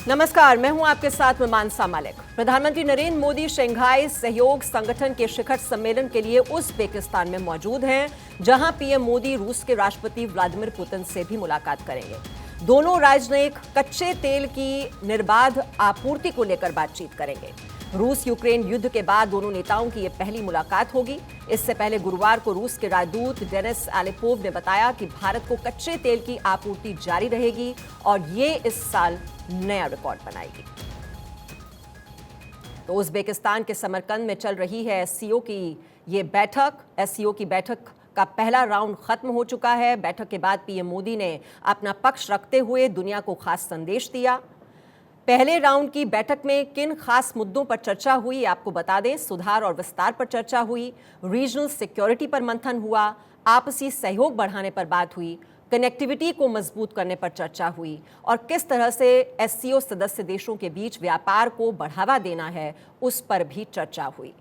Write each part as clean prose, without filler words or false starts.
नमस्कार, मैं हूं आपके साथ में मानसा मलिक। प्रधानमंत्री नरेंद्र मोदी शंघाई सहयोग संगठन के शिखर सम्मेलन के लिए उज़्बेकिस्तान में मौजूद हैं, जहां पीएम मोदी रूस के राष्ट्रपति व्लादिमीर पुतिन से भी मुलाकात करेंगे। दोनों राजनयिक कच्चे तेल की निर्बाध आपूर्ति को लेकर बातचीत करेंगे। रूस यूक्रेन युद्ध के बाद दोनों नेताओं की यह पहली मुलाकात होगी। इससे पहले गुरुवार को रूस के राजदूत डेनिस एलिपोव ने बताया कि भारत को कच्चे तेल की आपूर्ति जारी रहेगी और ये इस साल नया रिकॉर्ड बनाएगी। तो उज़्बेकिस्तान के समरकंद में चल रही है एससीओ की ये बैठक। एससीओ की बैठक का पहला राउंड खत्म हो चुका है। बैठक के बाद पीएम मोदी ने अपना पक्ष रखते हुए दुनिया को खास संदेश दिया। पहले राउंड की बैठक में किन खास मुद्दों पर चर्चा हुई आपको बता दें। सुधार और विस्तार पर चर्चा हुई, रीजनल सिक्योरिटी पर मंथन हुआ, आपसी सहयोग बढ़ाने पर बात हुई, कनेक्टिविटी को मजबूत करने पर चर्चा हुई और किस तरह से एससीओ सदस्य देशों के बीच व्यापार को बढ़ावा देना है उस पर भी चर्चा हुई।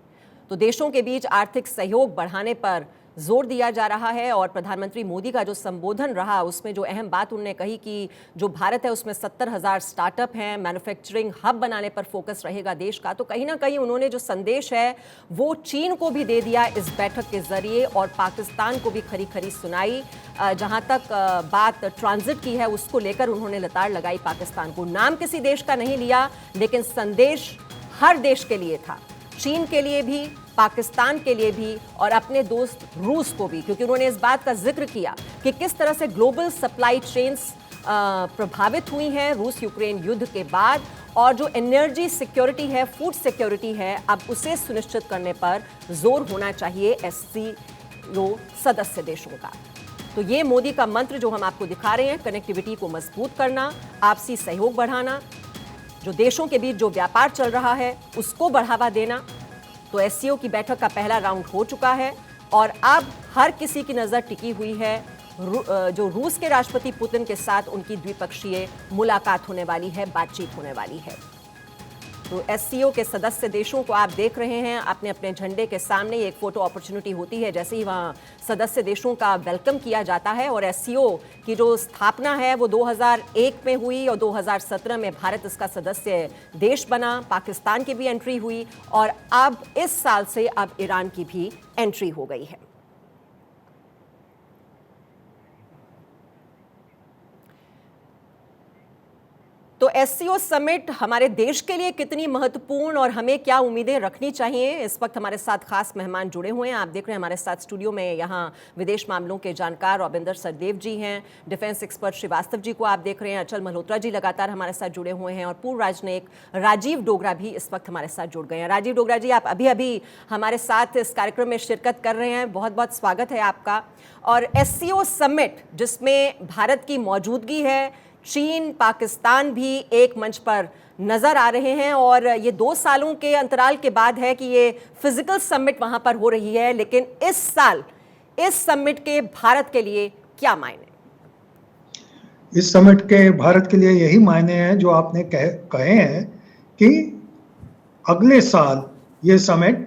तो देशों के बीच आर्थिक सहयोग बढ़ाने पर जोर दिया जा रहा है और प्रधानमंत्री मोदी का जो संबोधन रहा उसमें जो अहम बात उन्होंने कही कि जो भारत है उसमें 70,000 स्टार्टअप हैं, मैन्युफैक्चरिंग हब बनाने पर फोकस रहेगा देश का। तो कहीं ना कहीं उन्होंने जो संदेश है वो चीन को भी दे दिया इस बैठक के जरिए और पाकिस्तान को भी खरी खरी सुनाई। जहां तक बात ट्रांजिट की है उसको लेकर उन्होंने लताड़ लगाई पाकिस्तान को। नाम किसी देश का नहीं लिया लेकिन संदेश हर देश के लिए था, चीन के लिए भी, पाकिस्तान के लिए भी और अपने दोस्त रूस को भी, क्योंकि उन्होंने इस बात का जिक्र किया कि किस तरह से ग्लोबल सप्लाई चेन्स प्रभावित हुई हैं रूस यूक्रेन युद्ध के बाद और जो एनर्जी सिक्योरिटी है, फूड सिक्योरिटी है, अब उसे सुनिश्चित करने पर जोर होना चाहिए एससीओ सदस्य देशों का। तो ये मोदी का मंत्र जो हम आपको दिखा रहे हैं, कनेक्टिविटी को मजबूत करना, आपसी सहयोग बढ़ाना, जो देशों के बीच जो व्यापार चल रहा है उसको बढ़ावा देना। तो एससीओ की बैठक का पहला राउंड हो चुका है और अब हर किसी की नजर टिकी हुई है जो रूस के राष्ट्रपति पुतिन के साथ उनकी द्विपक्षीय मुलाकात होने वाली है, बातचीत होने वाली है। तो एससीओ के सदस्य देशों को आप देख रहे हैं अपने अपने झंडे के सामने। एक फोटो अपॉर्चुनिटी होती है जैसे ही वहाँ सदस्य देशों का वेलकम किया जाता है। और एससीओ की जो स्थापना है वो 2001 में हुई और 2017 में भारत इसका सदस्य देश बना। पाकिस्तान की भी एंट्री हुई और अब इस साल से अब ईरान की भी एंट्री हो गई है। तो एससीओ समिट हमारे देश के लिए कितनी महत्वपूर्ण और हमें क्या उम्मीदें रखनी चाहिए, इस वक्त हमारे साथ खास मेहमान जुड़े हुए हैं। आप देख रहे हैं हमारे साथ स्टूडियो में यहाँ विदेश मामलों के जानकार रविंदर सचदेव जी हैं, डिफेंस एक्सपर्ट श्रीवास्तव जी को आप देख रहे हैं, अचल मल्होत्रा जी लगातार हमारे साथ जुड़े हुए हैं और पूर्व राजनयिक राजीव डोगरा भी इस वक्त हमारे साथ जुड़ गए हैं। राजीव डोगरा जी, आप अभी अभी हमारे साथ इस कार्यक्रम में शिरकत कर रहे हैं, बहुत बहुत स्वागत है आपका। और एससीओ समिट जिसमें भारत की मौजूदगी है, चीन, पाकिस्तान भी एक मंच पर नजर आ रहे हैं और ये 2 सालों के अंतराल के बाद है कि ये फिजिकल समिट वहां पर हो रही है। लेकिन इस साल इस समिट के भारत के लिए क्या मायने? इस समिट के भारत के लिए यही मायने हैं जो आपने कहे हैं कि अगले साल ये समिट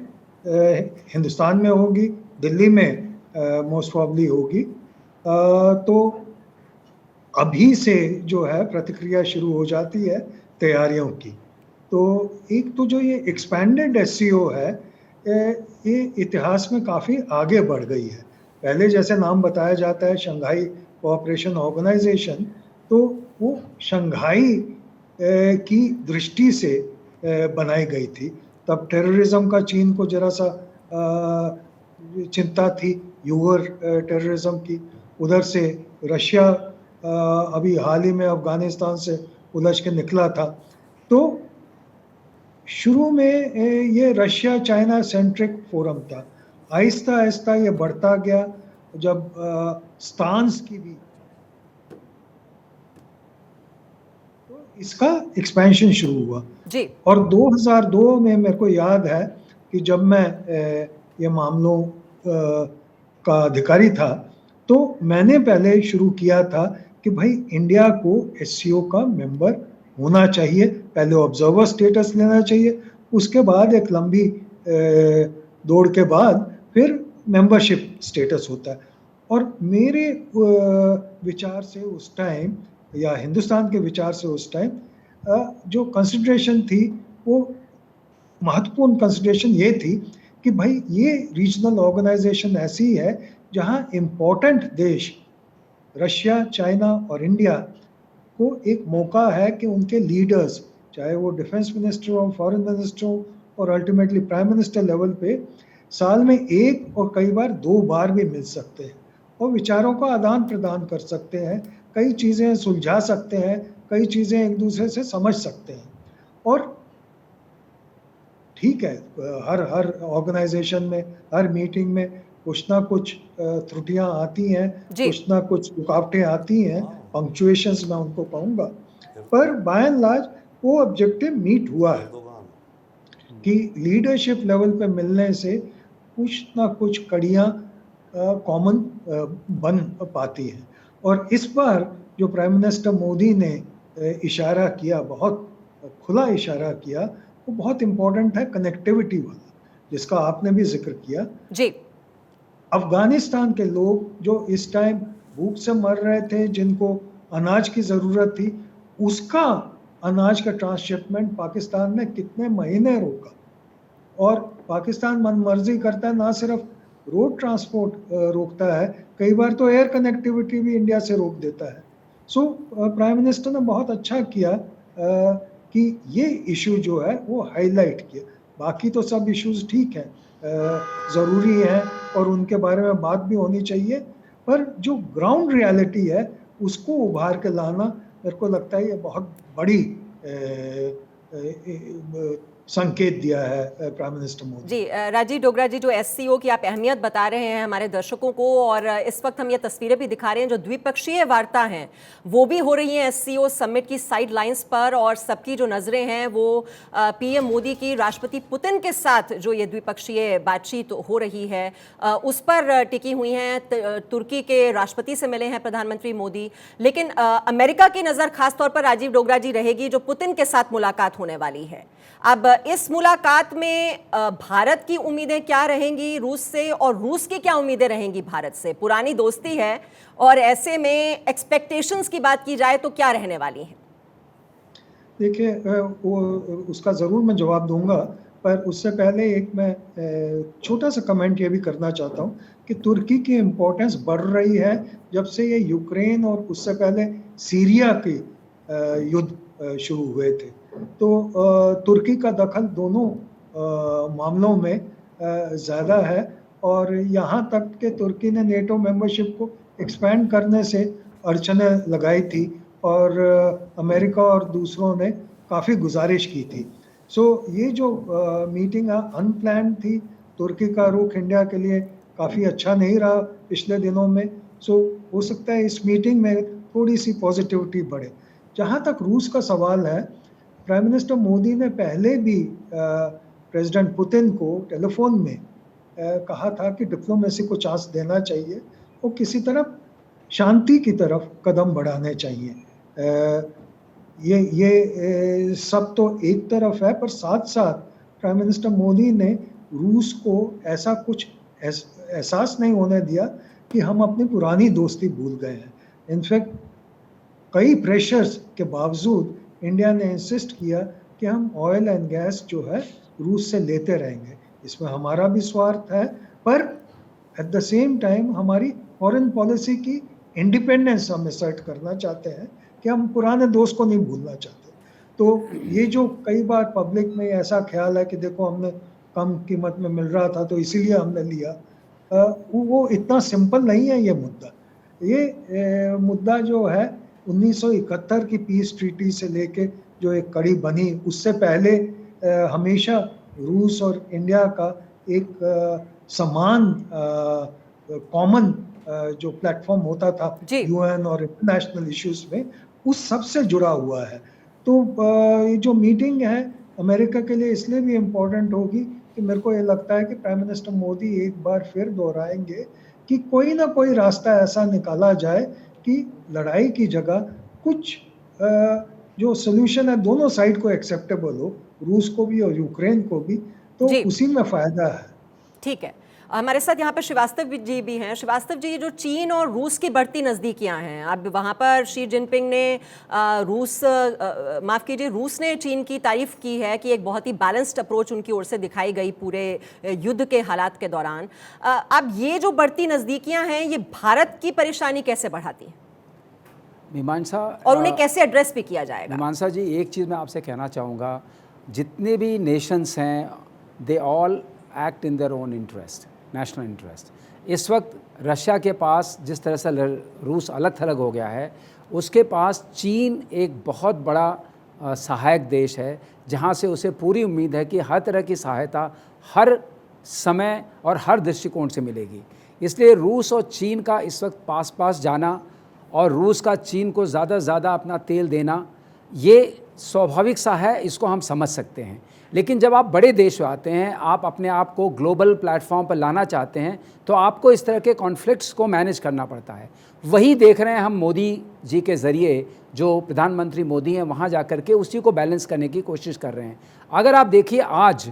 हिंदुस्तान में होगी, दिल्ली में मोस्ट प्रॉब्ली होगी। तो अभी से जो है प्रतिक्रिया शुरू हो जाती है तैयारियों की। तो एक तो जो ये एक्सपैंडेड एससीओ है ये इतिहास में काफ़ी आगे बढ़ गई है। पहले जैसे नाम बताया जाता है शंघाई कोऑपरेशन ऑर्गेनाइजेशन, तो वो शंघाई की दृष्टि से बनाई गई थी। तब टेररिज्म का चीन को जरा सा चिंता थी, यूगर टेररिज्म की। उधर से रशिया अभी हाल ही में अफगानिस्तान से उलझ के निकला था। तो शुरू में ये रशिया चाइना सेंट्रिक फोरम था, आहिस्ता आहिस्ता ये बढ़ता गया जब स्टांस की भी तो इसका एक्सपेंशन शुरू हुआ जी। और 2002 में मेरे को याद है कि जब मैं ये मामलों का अधिकारी था तो मैंने पहले शुरू किया था कि भाई इंडिया को एससीओ का मेंबर होना चाहिए, पहले ऑब्जर्वर स्टेटस लेना चाहिए, उसके बाद एक लंबी दौड़ के बाद फिर मेंबरशिप स्टेटस होता है। और मेरे विचार से उस टाइम या हिंदुस्तान के विचार से उस टाइम जो कंसिडरेशन थी वो महत्वपूर्ण कंसिडरेशन ये थी कि भाई ये रीजनल ऑर्गेनाइजेशन ऐसी है जहां इम्पोर्टेंट देश रशिया, चाइना और इंडिया को एक मौका है कि उनके लीडर्स, चाहे वो डिफेंस मिनिस्टर हो, फॉरेन मिनिस्टर हो और अल्टीमेटली प्राइम मिनिस्टर लेवल पे साल में एक और कई बार 2 बार भी मिल सकते हैं और विचारों का आदान प्रदान कर सकते हैं, कई चीज़ें सुलझा सकते हैं, कई चीज़ें एक दूसरे से समझ सकते हैं। और ठीक है, हर हर ऑर्गेनाइजेशन में, हर मीटिंग में कुछ ना कुछ त्रुटियां आती हैं, जी कुछ ना कुछ रुकावटें आती हैं, पंक्चुएशंस मैं उनको कहूँगा, पर बाय एंड लार्ज वो ऑब्जेक्टिव मीट हुआ है कि लीडरशिप लेवल पे मिलने से कुछ ना कुछ कड़ियाँ कॉमन बन पाती हैं। और इस बार जो प्राइम मिनिस्टर मोदी ने इशारा किया, बहुत खुला इशारा किया, वो बहुत इम्पोर्टेंट है, कनेक्टिविटी वाला, जिसका आपने भी जिक्र किया। जी अफगानिस्तान के लोग जो इस टाइम भूख से मर रहे थे, जिनको अनाज की ज़रूरत थी, उसका अनाज का ट्रांसशिपमेंट पाकिस्तान ने कितने महीने रोका। और पाकिस्तान मनमर्जी करता है, ना सिर्फ रोड ट्रांसपोर्ट रोकता है, कई बार तो एयर कनेक्टिविटी भी इंडिया से रोक देता है। सो प्राइम मिनिस्टर ने बहुत अच्छा किया कि ये इशू जो है वो हाईलाइट किया। बाकी तो सब इश्यूज ठीक हैं, ज़रूरी हैं और उनके बारे में बात भी होनी चाहिए, पर जो ग्राउंड रियलिटी है उसको उभार के लाना, मेरे को लगता है ये बहुत बड़ी संकेत दिया है प्राइम मिनिस्टर मोदी। जी राजीव डोगरा जी, जो एससीओ की आप अहमियत बता रहे हैं हमारे दर्शकों को, और इस वक्त हम ये तस्वीरें भी दिखा रहे हैं, जो द्विपक्षीय वार्ता हैं वो भी हो रही हैं एससीओ समिट की साइड लाइंस पर, और सबकी जो नज़रें हैं वो पीएम मोदी की राष्ट्रपति पुतिन के साथ जो ये द्विपक्षीय बातचीत हो रही है उस पर टिकी हुई हैं। तुर्की के राष्ट्रपति से मिले हैं प्रधानमंत्री मोदी, लेकिन अमेरिका की नज़र खासतौर पर राजीव डोगरा जी रहेगी जो पुतिन के साथ मुलाकात होने वाली है। अब इस मुलाकात में भारत की उम्मीदें क्या रहेंगी रूस से, और रूस की क्या उम्मीदें रहेंगी भारत से? पुरानी दोस्ती है और ऐसे में एक्सपेक्टेशंस की बात की जाए तो क्या रहने वाली हैं? देखिए, वो उसका ज़रूर मैं जवाब दूंगा, पर उससे पहले एक मैं छोटा सा कमेंट ये भी करना चाहता हूँ कि तुर्की की इम्पोर्टेंस बढ़ रही है जब से ये यूक्रेन और उससे पहले सीरिया के युद्ध शुरू हुए थे। तो तुर्की का दखल दोनों मामलों में ज़्यादा है, और यहाँ तक कि तुर्की ने नेटो मेंबरशिप को एक्सपेंड करने से अड़चनें लगाई थी और अमेरिका और दूसरों ने काफ़ी गुजारिश की थी। सो ये जो मीटिंग अनप्लान्ड थी, तुर्की का रुख इंडिया के लिए काफ़ी अच्छा नहीं रहा पिछले दिनों में। सो हो सकता है इस मीटिंग में थोड़ी सी पॉजिटिविटी बढ़े। जहाँ तक रूस का सवाल है, प्राइम मिनिस्टर मोदी ने पहले भी प्रेसिडेंट पुतिन को टेलीफोन में कहा था कि डिप्लोमेसी को चांस देना चाहिए और किसी तरफ शांति की तरफ कदम बढ़ाने चाहिए। ये सब तो एक तरफ है, पर साथ साथ प्राइम मिनिस्टर मोदी ने रूस को ऐसा कुछ एहसास नहीं होने दिया कि हम अपनी पुरानी दोस्ती भूल गए हैं। इनफैक्ट कई प्रेशर्स के बावजूद इंडिया ने इंसिस्ट किया कि हम ऑयल एंड गैस जो है रूस से लेते रहेंगे। इसमें हमारा भी स्वार्थ है, पर एट द सेम टाइम हमारी फॉरेन पॉलिसी की इंडिपेंडेंस हम असर्ट करना चाहते हैं कि हम पुराने दोस्त को नहीं भूलना चाहते। तो ये जो कई बार पब्लिक में ऐसा ख्याल है कि देखो हमने कम कीमत में मिल रहा था तो इसीलिए हमने लिया, वो इतना सिंपल नहीं है ये मुद्दा। ये मुद्दा जो है 1971 की पीस ट्रीटी से लेके जो एक कड़ी बनी, उससे पहले हमेशा रूस और इंडिया का एक समान कॉमन जो प्लेटफॉर्म होता था यूएन और इंटरनेशनल इश्यूज में, उस सब से जुड़ा हुआ है। तो ये जो मीटिंग है अमेरिका के लिए इसलिए भी इम्पोर्टेंट होगी कि मेरे को ये लगता है कि प्राइम मिनिस्टर मोदी एक बार फिर दोहराएंगे कि कोई ना कोई रास्ता ऐसा निकाला जाए कि लड़ाई की जगह कुछ जो सोल्यूशन है दोनों साइड को एक्सेप्टेबल हो, रूस को भी और यूक्रेन को भी, तो उसी में फायदा है। ठीक है, हमारे साथ यहाँ पर श्रीवास्तव जी भी हैं। श्रीवास्तव जी, जो चीन और रूस की बढ़ती नज़दीकियाँ हैं, अब वहाँ पर शी जिनपिंग ने रूस ने चीन की तारीफ की है कि एक बहुत ही बैलेंस्ड अप्रोच उनकी ओर से दिखाई गई पूरे युद्ध के हालात के दौरान। अब ये जो बढ़ती नज़दीकियाँ हैं, ये भारत की परेशानी कैसे बढ़ाती हैं मीमांसा, और उन्हें कैसे एड्रेस भी किया जाएगा? मीमांसा जी, एक चीज़ मैं आपसे कहना चाहूँगा, जितने भी नेशंस हैं they all act in their own interest, national interest. इस वक्त रशिया के पास जिस तरह से रूस अलग थलग हो गया है, उसके पास चीन एक बहुत बड़ा सहायक देश है, जहाँ से उसे पूरी उम्मीद है कि हर तरह की सहायता हर समय और हर दृष्टिकोण से मिलेगी। इसलिए रूस और चीन का इस वक्त पास पास जाना और रूस का चीन को ज़्यादा से ज़्यादा अपना तेल देना, ये स्वाभाविक सा है, इसको हम समझ सकते हैं। लेकिन जब आप बड़े देश आते हैं, आप अपने आप को ग्लोबल प्लेटफॉर्म पर लाना चाहते हैं, तो आपको इस तरह के कॉन्फ्लिक्ट्स को मैनेज करना पड़ता है। वही देख रहे हैं हम मोदी जी के ज़रिए, जो प्रधानमंत्री मोदी हैं, वहाँ जा कर के उसी को बैलेंस करने की कोशिश कर रहे हैं। अगर आप देखिए, आज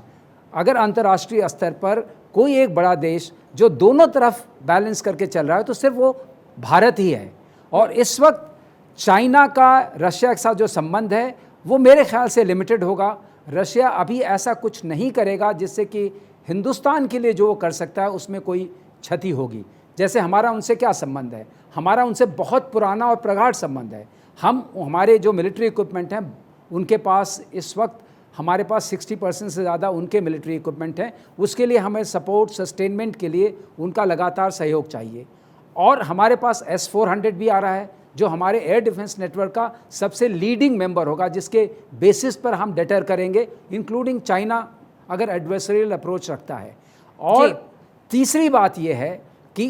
अगर अंतर्राष्ट्रीय स्तर पर कोई एक बड़ा देश जो दोनों तरफ बैलेंस करके चल रहा है, तो सिर्फ वो भारत ही है। और इस वक्त चाइना का रशिया के साथ जो संबंध है, वो मेरे ख्याल से लिमिटेड होगा। रशिया अभी ऐसा कुछ नहीं करेगा जिससे कि हिंदुस्तान के लिए जो वो कर सकता है उसमें कोई क्षति होगी। जैसे हमारा उनसे क्या संबंध है, हमारा उनसे बहुत पुराना और प्रगाढ़ संबंध है। हमारे जो मिलिट्री इक्विपमेंट हैं, उनके पास इस वक्त हमारे पास 60% से ज़्यादा उनके मिलिट्री इक्विपमेंट हैं। उसके लिए हमें सपोर्ट, सस्टेनमेंट के लिए उनका लगातार सहयोग चाहिए। और हमारे पास S-400 भी आ रहा है, जो हमारे एयर डिफेंस नेटवर्क का सबसे लीडिंग मेंबर होगा, जिसके बेसिस पर हम डेटर करेंगे, इंक्लूडिंग चाइना अगर एडवर्सरियल अप्रोच रखता है। और तीसरी बात यह है कि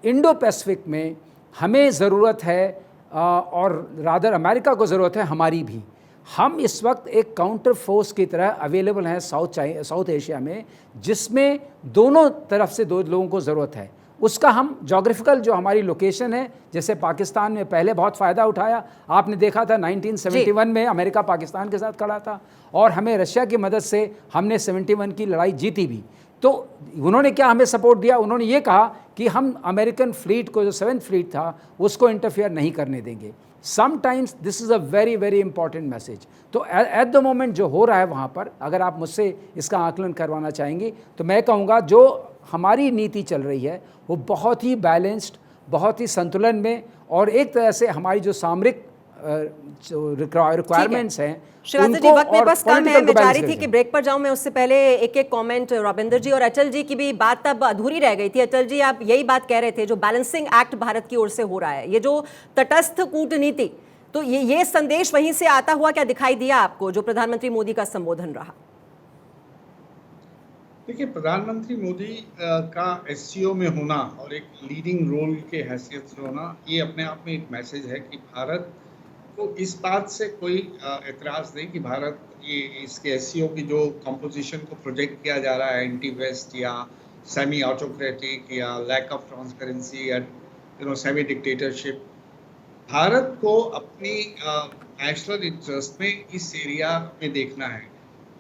इंडो पैसिफिक में हमें ज़रूरत है, और रादर अमेरिका को ज़रूरत है हमारी भी। हम इस वक्त एक काउंटर फोर्स की तरह अवेलेबल हैं साउथ एशिया में, जिसमें दोनों तरफ से दो लोगों को ज़रूरत है। उसका हम जोग्राफिकल जो हमारी लोकेशन है, जैसे पाकिस्तान में पहले बहुत फ़ायदा उठाया। आपने देखा था 1971 में अमेरिका पाकिस्तान के साथ खड़ा था, और हमें रशिया की मदद से हमने 71 की लड़ाई जीती भी। तो उन्होंने क्या हमें सपोर्ट दिया? उन्होंने ये कहा कि हम अमेरिकन फ्लीट को, जो 7th फ्लीट था, उसको इंटरफेयर नहीं करने देंगे। Sometimes this is a very very important message. तो एट द मोमेंट जो हो रहा है वहाँ पर, अगर आप मुझसे इसका आकलन करवाना चाहेंगी, तो मैं कहूँगा जो हमारी नीति चल रही है वो बहुत ही बैलेंस्ड, बहुत ही संतुलन में, और एक तरह से हमारी जो सामरिक रिक्वायरमेंट्स हैं, श्रीवास्तव जी, वक्त में बस कम है। मैं चाह रही थी कि ब्रेक पर जाऊं। मैं उससे पहले एक एक कमेंट रविंदर जी और अचल जी की भी बात तब अधूरी रह गई थी। अचल जी, आप यही बात कह रहे थे, जो बैलेंसिंग एक्ट भारत की ओर से हो रहा है, ये जो तटस्थ कूटनीति, तो ये संदेश वहीं से आता हुआ क्या दिखाई दिया आपको, जो प्रधानमंत्री मोदी का संबोधन रहा? देखिए, प्रधानमंत्री मोदी का SCO में होना और एक लीडिंग रोल के हैसियत से होना, ये अपने आप में एक मैसेज है कि भारत को इस बात से कोई एतराज़ नहीं कि भारत ये इसके SCO की जो कंपोजिशन को प्रोजेक्ट किया जा रहा है, एंटी वेस्ट या सेमी ऑटोक्रेटिक या लैक ऑफ ट्रांसपेरेंसी या सेमी डिक्टेटरशिप, भारत को अपनी नेशनल इंटरेस्ट में इस एरिया में देखना है।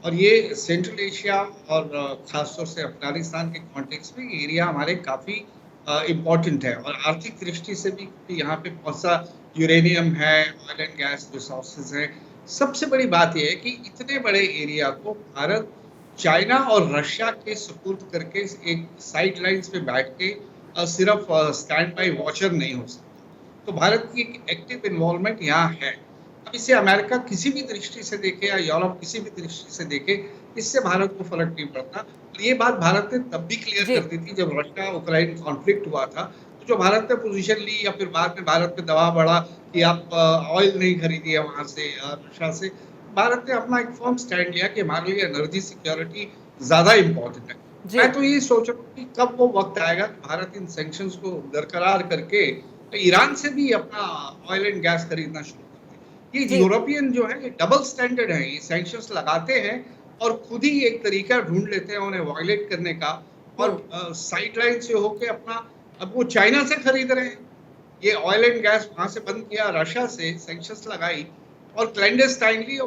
और ये सेंट्रल एशिया और ख़ासतौर से अफगानिस्तान के कॉन्टेक्स्ट में ये एरिया हमारे काफ़ी इम्पॉर्टेंट है, और आर्थिक दृष्टि से भी यहाँ पे बहुत सा यूरेनियम है, ऑयल एंड गैस रिसोर्सेज हैं। सबसे बड़ी बात यह है कि इतने बड़े एरिया को भारत चाइना और रशिया के सुपुर्द करके एक साइड लाइन्स पे बैठ के सिर्फ स्टैंड बाई वॉचर नहीं हो सकता। तो भारत की एक एक्टिव इन्वॉल्वमेंट यहाँ है। अब इसे अमेरिका किसी भी दृष्टि से देखे या यूरोप किसी भी दृष्टि से देखे, इससे भारत को फर्क नहीं पड़ता। और ये बात भारत ने तब भी क्लियर कर दी थी जब रशिया उक्रेन कॉन्फ्लिक्ट हुआ था। तो जो भारत ने पोजीशन ली, या फिर बाद में भारत पे दबाव बढ़ा कि आप ऑयल नहीं खरीदिए वहाँ से, रशिया से, भारत ने अपना एक फर्म स्टैंड लिया कि हमारे लिए एनर्जी सिक्योरिटी ज़्यादा इम्पोर्टेंट है। मैं तो ये सोच रहा हूँ कि कब वो वक्त आएगा कि भारत इन सैंक्शंस को बरकरार करके ईरान से भी अपना ऑयल एंड गैस खरीदना शुरू। ये यूरोपियन जो है, ये डबल स्टैंडर्ड है। ये सैंक्शंस लगाते हैं और खुद ही एक तरीका ढूंढ लेते हैं उन्हें वायलेट करने का, और साइड लाइन से होके अपना, अब वो चाइना से खरीद रहे हैं, ये ऑयल एंड गैस वहां से बंद किया, रशिया से सैंक्शंस लगाई, और क्लैंडस्टाइनली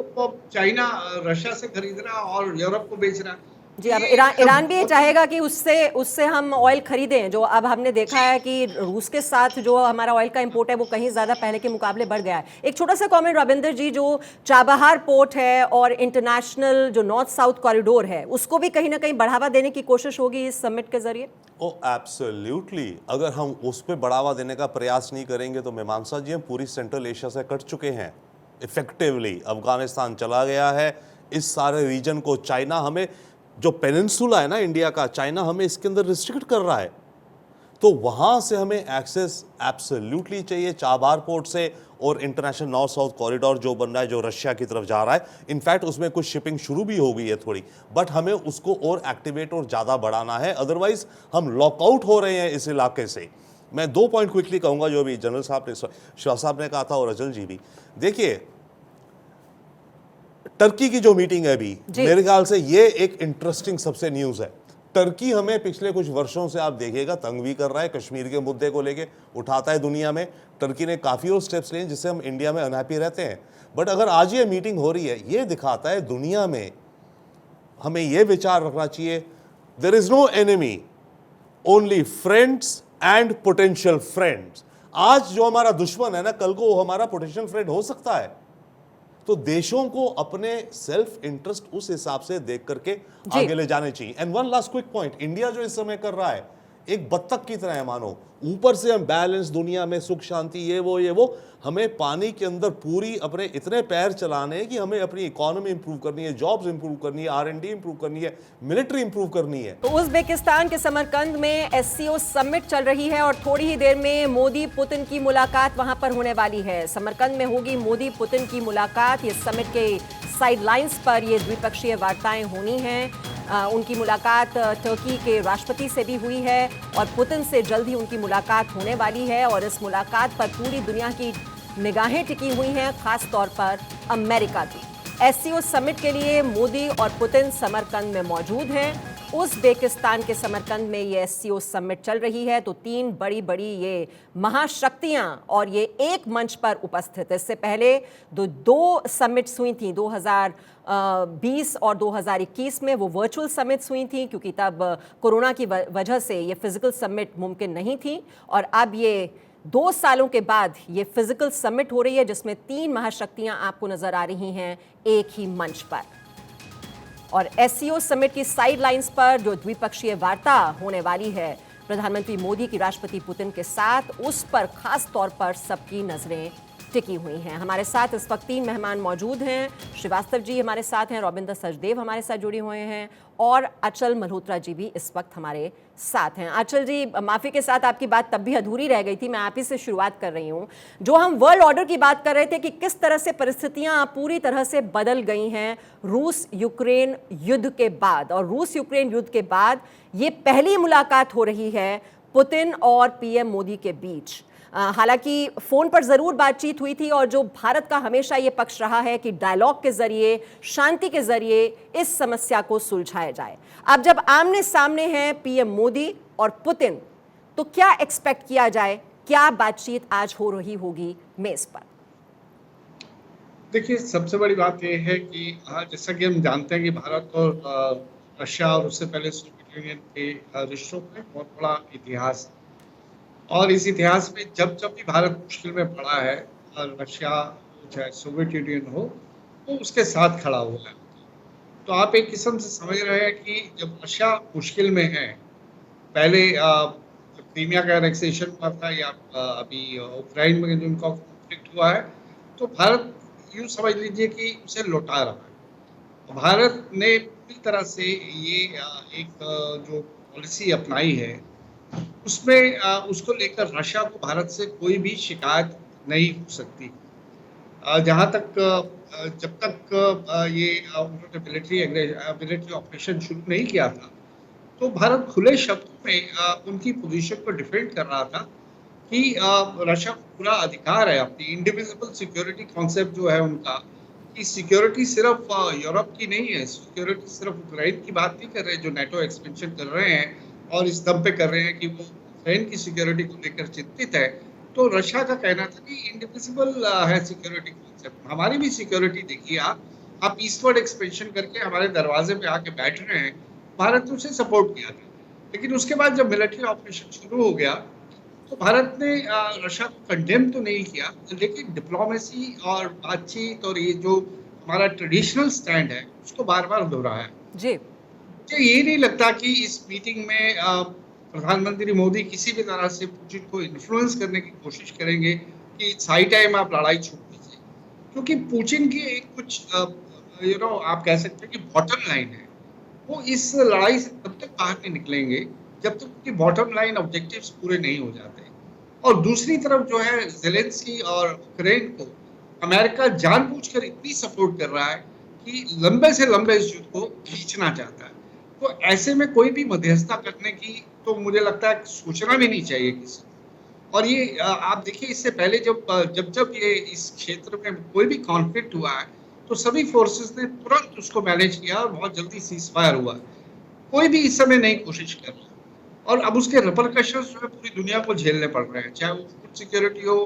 चाइना रशिया से खरीद रहा और यूरोप को बेच रहा। जी, अब ये ईरान भी ये बहुत चाहेगा कि उससे हम ऑयल खरीदें, जो अब हमने देखा है कि रूस के साथ जो हमारा ऑयल का इंपोर्ट है वो कहीं ज़्यादा पहले के मुकाबले बढ़ गया है। एक छोटा सा कमेंट रविंदर जी, जो चाबहार पोर्ट है और इंटरनेशनल जो नॉर्थ साउथ कॉरिडोर है उसको भी कहीं ना कहीं बढ़ावा देने की कोशिश होगी इस समिट के जरिए। ओ एब्सोल्युटली, अगर हम उस पर बढ़ावा देने का प्रयास नहीं करेंगे तो मीमांसा जी, हम पूरी सेंट्रल एशिया से कट चुके हैं इफेक्टिवली। अफगानिस्तान चला गया है, इस सारे रीजन को चाइना हमें, जो पेनिनसुला है ना इंडिया का, चाइना हमें इसके अंदर रिस्ट्रिक्ट कर रहा है, तो वहाँ से हमें एक्सेस एब्सोल्युटली चाहिए चाबहार पोर्ट से। और इंटरनेशनल नॉर्थ साउथ कॉरिडोर जो बन रहा है, जो रशिया की तरफ जा रहा है, इनफैक्ट उसमें कुछ शिपिंग शुरू भी हो गई है थोड़ी, बट हमें उसको और एक्टिवेट और ज़्यादा बढ़ाना है, अदरवाइज हम लॉकआउट हो रहे हैं इस इलाके से। मैं 2 पॉइंट क्विकली कहूँगा जो अभी जनरल साहब ने, शाह साहब ने कहा था और अजल जी भी। देखिए, टर्की की जो मीटिंग है अभी, मेरे ख्याल से ये एक इंटरेस्टिंग सबसे न्यूज़ है। टर्की हमें पिछले कुछ वर्षों से आप देखिएगा तंग भी कर रहा है, कश्मीर के मुद्दे को लेके उठाता है दुनिया में। टर्की ने काफ़ी और स्टेप्स लिए जिससे हम इंडिया में अनहैप्पी रहते हैं, बट अगर आज ये मीटिंग हो रही है, ये दिखाता है दुनिया में हमें ये विचार रखना चाहिए, there is no enemy, only friends and potential friends. आज जो हमारा दुश्मन है ना, कल को वो हमारा पोटेंशियल फ्रेंड हो सकता है। तो देशों को अपने सेल्फ इंटरेस्ट उस हिसाब से देख करके आगे ले जाने चाहिए। And one last quick point, India जो इस समय कर रहा है एक बत्तख की तरह है मानो, ऊपर से हम बैलेंस दुनिया में सुख शांति ये वो, हमें पानी के अंदर पूरी अपने इतने पैर चलाने हैं कि हमें अपनी इकोनॉमी इंप्रूव करनी है, जॉब्स इंप्रूव करनी है, R&D इंप्रूव करनी है, मिलिट्री इंप्रूव करनी है। तो उज़्बेकिस्तान के समरकंद में SCO समिट चल रही है और थोड़ी ही देर में मोदी पुतिन की मुलाकात वहां पर होने वाली है। समरकंद में होगी मोदी पुतिन की मुलाकात। ये समिट के साइडलाइंस पर ये द्विपक्षीय वार्ताएं होनी हैं। उनकी मुलाकात तुर्की के राष्ट्रपति से भी हुई है और पुतिन से जल्द ही उनकी मुलाकात होने वाली है। और इस मुलाकात पर पूरी दुनिया की निगाहें टिकी हुई हैं, खास तौर पर अमेरिका की। SCO समिट के लिए मोदी और पुतिन समरकंद में मौजूद हैं। उज़्बेकिस्तान के समरकंद में ये SCO समिट चल रही है। तो 3 बड़ी बड़ी ये महाशक्तियां और ये एक मंच पर उपस्थित। इससे पहले 2 समिट्स हुई थी, 2020 और 2021 में वो वर्चुअल समिट्स हुई थी, क्योंकि तब कोरोना की वजह से ये फिजिकल समिट मुमकिन नहीं थी। और अब ये 2 सालों के बाद ये फिजिकल समिट हो रही है, जिसमें 3 महाशक्तियां आपको नजर आ रही हैं एक ही मंच पर। और SCO समिट की साइडलाइंस पर जो द्विपक्षीय वार्ता होने वाली है प्रधानमंत्री मोदी की राष्ट्रपति पुतिन के साथ, उस पर खास तौर पर सबकी नजरें टिकी हुई हैं। हमारे साथ इस वक्त 3 मेहमान मौजूद हैं। श्रीवास्तव जी हमारे साथ हैं, रविंदर सचदेव हमारे साथ जुड़े हुए हैं और अचल मल्होत्रा जी भी इस वक्त हमारे साथ हैं। अचल जी, माफ़ी के साथ आपकी बात तब भी अधूरी रह गई थी, मैं आप ही से शुरुआत कर रही हूँ। जो हम वर्ल्ड ऑर्डर की बात कर रहे थे कि किस तरह से परिस्थितियाँ पूरी तरह से बदल गई हैं रूस यूक्रेन युद्ध के बाद, और रूस यूक्रेन युद्ध के बाद ये पहली मुलाकात हो रही है पुतिन और PM मोदी के बीच। हालांकि फ़ोन पर ज़रूर बातचीत हुई थी, और जो भारत का हमेशा ये पक्ष रहा है कि डायलॉग के ज़रिए, शांति के ज़रिए इस समस्या को सुलझाया जाए। अब जब आमने सामने हैं PM मोदी और पुतिन, तो क्या एक्सपेक्ट किया जाए, क्या बातचीत आज हो रही होगी मेज़ पर? देखिए, सबसे बड़ी बात यह है कि जैसा कि हम जानते हैं कि भारत और रशिया और उससे पहले सोवियत यूनियन के रिश्तों का एक बहुत बड़ा इतिहास है। और इस इतिहास में जब भी भारत मुश्किल में पड़ा है, रशिया चाहे सोवियत यूनियन हो, तो उसके साथ खड़ा हुआ है। तो आप एक किस्म से समझ रहे हैं कि जब रशिया मुश्किल में है, पहले क्रीमिया का एनेक्सेशन पर था, या अभी यूक्रेन में जो उनका कॉन्फ्लिक्ट हुआ है, तो भारत यूँ समझ लीजिए कि उसे लौटा रहा है। भारत ने पूरी तरह से ये एक जो पॉलिसी अपनाई है, उसमें उसको लेकर रशिया को भारत से कोई भी शिकायत नहीं हो सकती। जहाँ तक जब तक ये उन्होंने मिलिट्री ऑपरेशन शुरू नहीं किया था, तो भारत खुले शब्दों में उनकी पोजीशन को डिफेंड कर रहा था कि रशिया को पूरा अधिकार है, अपनी इंडिविजिबल सिक्योरिटी कॉन्सेप्ट जो है उनका, कि सिक्योरिटी सिर्फ यूरोप की नहीं है, सिक्योरिटी सिर्फ यूक्रेन की बात नहीं कर रहे, जो नेटो एक्सपेंशन कर रहे हैं और इस दम पे कर रहे हैं कि वो यूक्रेन की सिक्योरिटी को लेकर चिंतित है। तो रशिया का कहना था कि इंडिविजिबल है सिक्योरिटी कॉन्सेप्ट, हमारी भी सिक्योरिटी देखिए, आप ईस्टवर्ड एक्सपेंशन करके हमारे दरवाजे पे आके बैठ रहे हैं, भारत ने उसे सपोर्ट किया था। लेकिन उसके बाद जब मिलिट्री ऑपरेशन शुरू हो गया तो भारत ने रशिया को कंडेम तो नहीं किया, लेकिन डिप्लोमेसी और बातचीत और ये जो हमारा ट्रेडिशनल स्टैंड है उसको बार-बार दोहराया। जी। मुझे ये नहीं लगता कि इस मीटिंग में प्रधानमंत्री मोदी किसी भी तरह से पुतिन को इन्फ्लुएंस करने की कोशिश करेंगे कि सही टाइम आप लड़ाई छोड़ दीजिए, क्योंकि पुतिन की एक कुछ आप कह सकते हैं कि बॉटम लाइन है। वो इस लड़ाई से तब तक बाहर नहीं निकलेंगे जब तक उनकी बॉटम लाइन ऑब्जेक्टिव्स पूरे नहीं हो जाते। और दूसरी तरफ जो है ज़ेलेंस्की और यूक्रेन को अमेरिका जानबूझकर इतनी सपोर्ट कर रहा है कि लंबे से लंबे इस युद्ध को खींचना चाहता है। तो ऐसे में कोई भी मध्यस्थता करने की तो मुझे लगता है सोचना भी नहीं चाहिए किसी को। और ये आप देखिए इससे पहले जब ये इस क्षेत्र में कोई भी कॉन्फ्लिक्ट हुआ है तो सभी फोर्सेस ने तुरंत उसको मैनेज किया और बहुत जल्दी सीज़फायर हुआ। कोई भी इस समय नई कोशिश कर रहा है और अब उसके रिपरकशंस जो है पूरी दुनिया को झेलने पड़ रहे हैं, चाहे वो फूड सिक्योरिटी हो,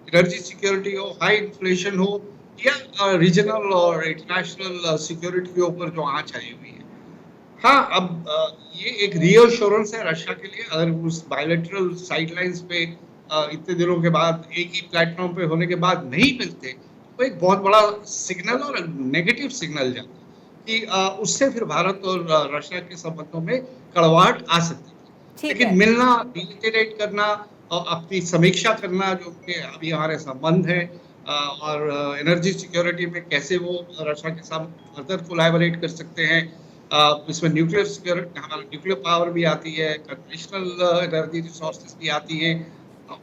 एनर्जी सिक्योरिटी हो, हाई इन्फ्लेशन हो या रीजनल और इंटरनेशनल सिक्योरिटी के ऊपर जो आँच आई हुई है। हाँ, अब ये एक रीअश्योरेंस है रशिया के लिए, अगर उस बायलैटरल साइडलाइंस पे इतने दिनों के बाद एक ही प्लेटफॉर्म पे होने के बाद नहीं मिलते, तो एक बहुत बड़ा सिग्नल और नेगेटिव सिग्नल जाता कि उससे फिर भारत और रशिया के संबंधों में कड़वाहट आ सकती है। ठीक लेकिन है। मिलना, रिटेरेट करना और अपनी समीक्षा करना जो उनके अभी हमारे संबंध है और एनर्जी सिक्योरिटी में कैसे वो रशिया के साथ फर्दर कोलैबोरेट कर सकते हैं। इसमें न्यूक्लियर सिक्योरिटी, हमारा न्यूक्लियर पावर भी आती है, कन्वेंशनल एनर्जी रिसोर्सेज भी आती है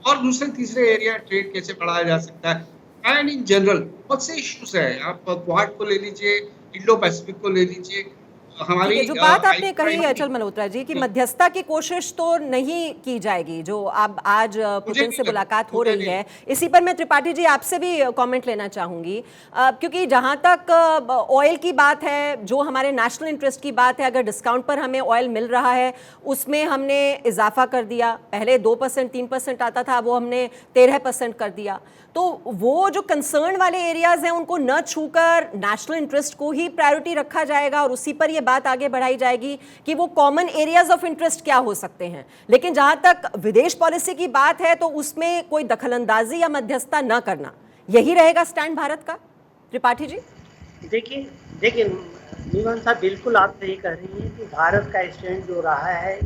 और दूसरे तीसरे एरिया ट्रेड कैसे बढ़ाया जा सकता है एंड इन जनरल बहुत से इश्यूज हैं। आप क्वाड को ले लीजिए, इंडो पैसिफिक को ले लीजिए, ठीक हमारी है, जो बात आपने कही आई अचल मल्होत्रा जी कि मध्यस्थता की कोशिश तो नहीं की जाएगी, जो अब आज पुतिन नहीं से लगता, मुलाकात हो मुझे रही नहीं है, इसी पर मैं त्रिपाठी जी आपसे भी कमेंट लेना चाहूंगी, क्योंकि जहां तक ऑयल की बात है, जो हमारे नेशनल इंटरेस्ट की बात है, अगर डिस्काउंट पर हमें ऑयल मिल रहा है उसमें हमने इजाफा कर दिया, पहले 2% 3% आता था, वो हमने 13% कर दिया, तो वो जो कंसर्न वाले एरियाज हैं उनको न छूकर नेशनल इंटरेस्ट को ही प्रायोरिटी रखा जाएगा और उसी पर ये बात आगे बढ़ाई जाएगी कि वो कॉमन एरियाज ऑफ इंटरेस्ट क्या हो सकते हैं। लेकिन जहां तक विदेश पॉलिसी की बात है तो उसमें कोई दखलंदाजी या मध्यस्थता न करना, यही रहेगा स्टैंड भारत का। त्रिपाठी जी देखिए नीमान साहब, बिल्कुल आप सही कह रही हैं कि भारत का स्टैंड जो रहा है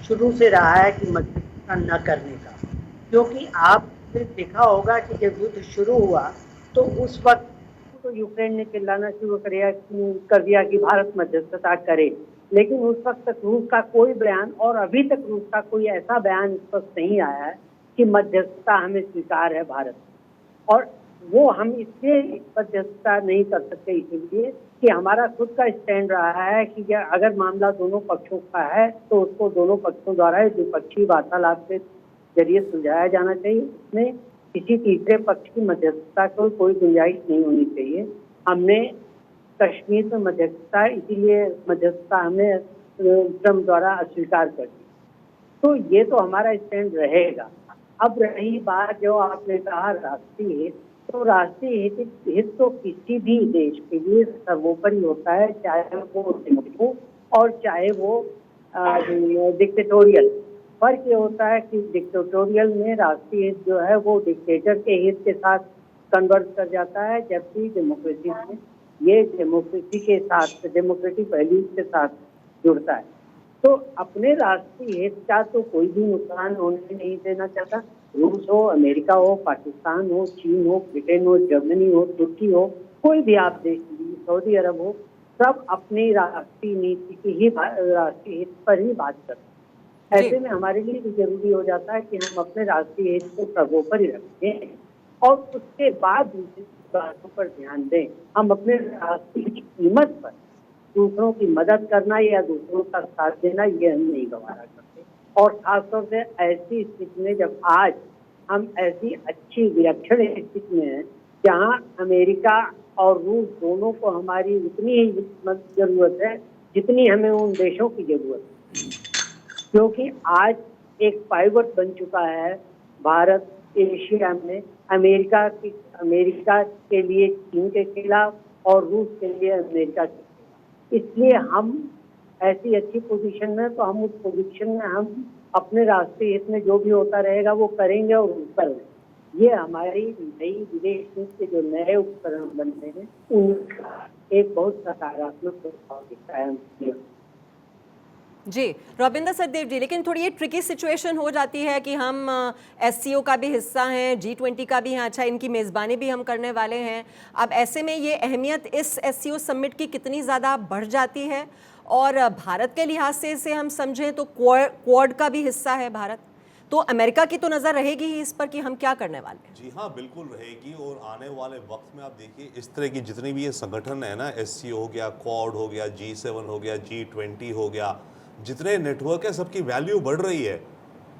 शुरू से रहा है कि मध्यस्थता न करने का, क्योंकि आपने देखा होगा कि जब युद्ध शुरू हुआ तो उस वक्त तो यूक्रेन ने चिल्लाना शुरू कर दिया कि भारत मध्यस्थता करे, लेकिन उस वक्त तक रूस का कोई बयान और अभी तक रूस का कोई ऐसा बयान स्पष्ट नहीं आया है कि मध्यस्थता हमें स्वीकार है भारत, और वो हम इसलिए मध्यस्थता नहीं कर सकते इसलिए कि हमारा खुद का स्टैंड रहा है कि अगर मामला दोनों पक्षों का है तो उसको दोनों पक्षों द्वारा द्विपक्षीय वार्तालाप के जरिए सुलझाया जाना चाहिए, उसमें किसी तीसरे पक्ष की मध्यस्थता को कोई गुंजाइश नहीं होनी चाहिए। हमने कश्मीर में मध्यस्थता, इसीलिए मध्यस्थता हमें ट्रम्प द्वारा अस्वीकार कर दी, तो ये तो हमारा स्टैंड रहेगा। अब रही बात जो आपने कहा राष्ट्रीय हित, तो राष्ट्रीय हित तो किसी भी देश के लिए सर्वोपरि होता है, चाहे वो हो और चाहे वो डिक्टेटोरियल। फर्क ये होता है कि डिक्टेटोरियल में राष्ट्रीय हित जो है वो डिक्टेटर के हित के साथ कन्वर्ट कर जाता है, जबकि डेमोक्रेसी में ये डेमोक्रेसी के साथ, डेमोक्रेटिक वैल्यूज के साथ जुड़ता है। तो अपने राष्ट्रीय हित का तो कोई भी नुकसान होने नहीं देना चाहता, रूस हो, अमेरिका हो, पाकिस्तान हो, चीन हो, ब्रिटेन हो, जर्मनी हो, तुर्की हो, कोई भी आप देश लीजिए, सऊदी अरब हो, सब अपनी राष्ट्रीय नीति की ही राष्ट्रीय हित पर ही बात करते हैं। ऐसे में हमारे लिए भी जरूरी हो जाता है कि हम अपने राष्ट्रीय हित को सर्वोपरि रखें और उसके बाद दूसरी बातों पर ध्यान दें। हम अपने राष्ट्रीय की कीमत पर दूसरों की मदद करना या दूसरों का साथ देना, ये हम नहीं गवारा करते। और खासतौर से ऐसी स्थिति में जब आज हम ऐसी अच्छी विलक्षण स्थिति में हैं जहाँ अमेरिका और रूस दोनों को हमारी उतनी ही जरूरत है जितनी हमें उन देशों की जरूरत है, क्योंकि आज एक पाइवट बन चुका है भारत एशिया में, अमेरिका के लिए चीन के खिलाफ और रूस के लिए अमेरिका के खिलाफ। इसलिए हम ऐसी अच्छी पोजीशन में, तो हम उस पोजीशन में हम अपने राष्ट्रीय हित में जो भी होता रहेगा वो करेंगे और ऊपर ये हमारी नई विदेश नीति के जो नए उपकरण बन रहे हैं उनका एक बहुत सकारात्मक प्रभाव दिखता है हमने। जी रविंदर सचदेव जी, लेकिन थोड़ी ये ट्रिकी सिचुएशन हो जाती है कि हम एससीओ का भी हिस्सा हैं, G20 का भी हैं, अच्छा इनकी मेज़बानी भी हम करने वाले हैं। अब ऐसे में ये अहमियत इस एससीओ समिट की कितनी ज़्यादा बढ़ जाती है, और भारत के लिहाज से हम समझें तो क्वाड का भी हिस्सा है भारत, तो अमेरिका की तो नज़र रहेगी ही इस पर कि हम क्या करने वाले हैं। जी हाँ, बिल्कुल रहेगी। और आने वाले वक्त में आप देखिए इस तरह की जितनी भी ये संगठन है ना, एससीओ हो गया, क्वाड हो गया, G7 हो गया, G20 हो गया, जितने नेटवर्क है सबकी वैल्यू बढ़ रही है,